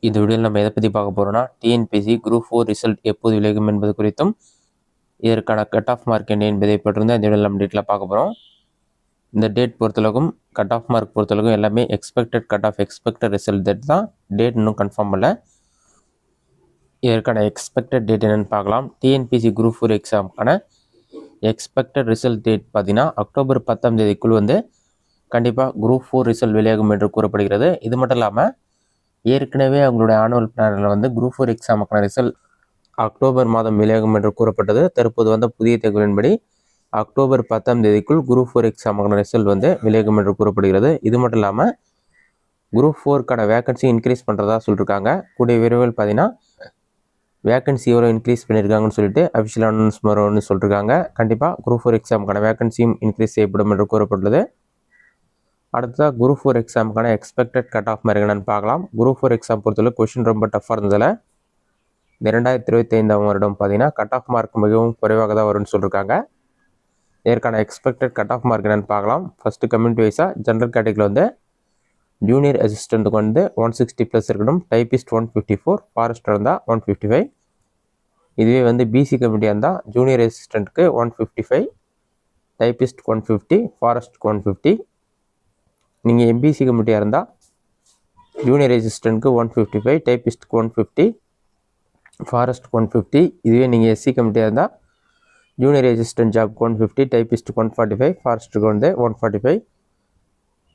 இந்த வீடியோவில் நம்ம எதை பற்றி பார்க்க போகிறோம்னா டிஎன்பிஎஸ்சி குரூப் 4 ரிசல்ட் எப்போது விலகும் என்பது குறித்தும் இதற்கான கட் ஆஃப் மார்க் என்ன என்பதை பற்றி தான் இந்த வீடியோவில் நம்ம டேட்டில் பார்க்க போகிறோம். இந்த டேட் பொறுத்தளவுக்கும் கட் ஆஃப் மார்க் பொறுத்தளவுக்கும் எல்லாமே expected cut off expected result date தான். டேட் இன்னும் கன்ஃபார்ம் பண்ணல. இதற்கான எக்ஸ்பெக்டட் டேட் என்னென்னு பார்க்கலாம். டிஎன்பிஎஸ்சி குரூப் 4 எக்ஸாமுக்கான எக்ஸ்பெக்டட் ரிசல்ட் டேட் பார்த்தீங்கன்னா அக்டோபர் 10ஆம் தேதிக்குள் கண்டிப்பாக குரூப் 4 ரிசல்ட் வெளியாகும் என்று கூறப்படுகிறது. இது மட்டும் இல்லாமல் ஏற்கனவே அவங்களுடைய ஆனுவல் பிளானில் குரூப் 4 எக்ஸாமுக்கான ரிசல்ட் அக்டோபர் மாதம் வெளியாகும் என்று கூறப்பட்டது. தற்போது புதிய தகவலின்படி அக்டோபர் 10ஆம் தேதிக்குள் குரூப் 4 எக்ஸாமுக்கான ரிசல்ட் வெளியாகும் என்று கூறப்படுகிறது. இது மட்டும் இல்லாமல் குரூப் 4க்கான வேகன்சி இன்க்ரீஸ் பண்ணுறதா சொல்லியிருக்காங்க. கூடிய விரைவில் பார்த்தீங்கன்னா வேகன்சி எவ்வளோ இன்க்ரீஸ் பண்ணியிருக்காங்கன்னு சொல்லிட்டு அஃபிஷியல் அனௌன்ஸ்மெண்ட் சொல்லியிருக்காங்க. கண்டிப்பாக குரூப் 4 எக்ஸாமுக்கான வேகன்சியும் இன்க்ரீஸ் செய்யப்படும் என்று கூறப்பட்டுள்ளது. அடுத்ததாக குரூப் 4 எக்ஸாமுக்கான எக்ஸ்பெக்டட் கட் ஆஃப் மார்க் என்னன்னு பார்க்கலாம். குரூப் 4 எக்ஸாம் பொறுத்தவரை கொஷின் ரொம்ப டஃப்பாக இருந்ததில் இந்த 2025ஆம் வருடம் பார்த்தீங்கன்னா கட் ஆஃப் மார்க் மிகவும் குறைவாக தான் வரும்னு சொல்லியிருக்காங்க. இதற்கான எக்ஸ்பெக்டட் கட் ஆஃப் மார்க் என்னன்னு பார்க்கலாம். ஃபஸ்ட்டு கம்யூனிட்டி வைஸாக ஜென்ரல் கேட்டகரியில் ஜூனியர் அசிஸ்டண்ட்டுக்கு 160+ இருக்கணும். டைப்பிஸ்ட் 154, ஃபாரஸ்டர் இருந்தால் 155. இதுவே பிசி கம்யூனிட்டியாக இருந்தால் ஜூனியர் அசிஸ்டண்ட்டுக்கு 155, டைப்பிஸ்ட் 150, ஃபாரஸ்ட்டுக்கு 150. நீங்கள் எம்பிசி கம்யூனிட்டியாக இருந்தால் ஜூனியர் அசிஸ்டண்ட்டுக்கு 155, டைப்பிஸ்ட்டுக்கு 150, ஃபாரஸ்ட்டுக்கு 150. இதுவே நீங்கள் எஸ்சி கம்யூனிட்டியாக இருந்தால் ஜூனியர் அசிஸ்டன்ட் ஜாப்க்கு 150, டைப்பிஸ்ட்டுக்கு 145, ஃபாரஸ்ட்டுக்கு 145.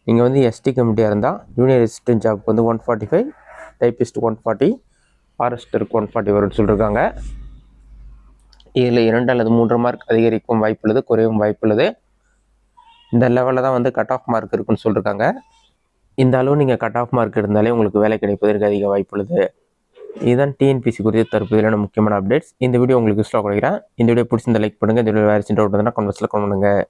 நீங்கள் எஸ்டி கம்யூனிட்டியாக இருந்தால் ஜூனியர் அசிஸ்டன்ட் ஜாப்க்கு 145, டைப்பிஸ்ட்டுக்கு 140, ஃபாரஸ்டருக்கு 140 வரும்னு சொல்லியிருக்காங்க. இதில் 2 அல்லது 3 மார்க் அதிகரிக்கும் வாய்ப்புள்ளது, குறையும் வாய்ப்புள்ளது. இந்த லெவலில் தான் கட் ஆஃப் மார்க் இருக்குன்னு சொல்லியிருக்காங்க. இந்த அளவு நீங்கள் கட் ஆஃப் மார்க் இருந்தாலே உங்களுக்கு வேலை கிடைப்பதற்கு அதிக வாய்ப்புள்ளது. இதுதான் டிஎன்பிஎஸ்சி குறித்து தற்போதையான முக்கியமான அப்டேட்ஸ். இந்த வீடியோ உங்களுக்கு யூஸ்ஃபுல்லாக கொடுக்குறேன். இந்த வீடியோ பிடிச்சிருந்த லைக் பண்ணுங்கள். இந்த வீடியோ வேறு சின்ன டவுட் இருந்தால் கமெண்ட்ஸில் கமெண்ட் பண்ணுங்கள்.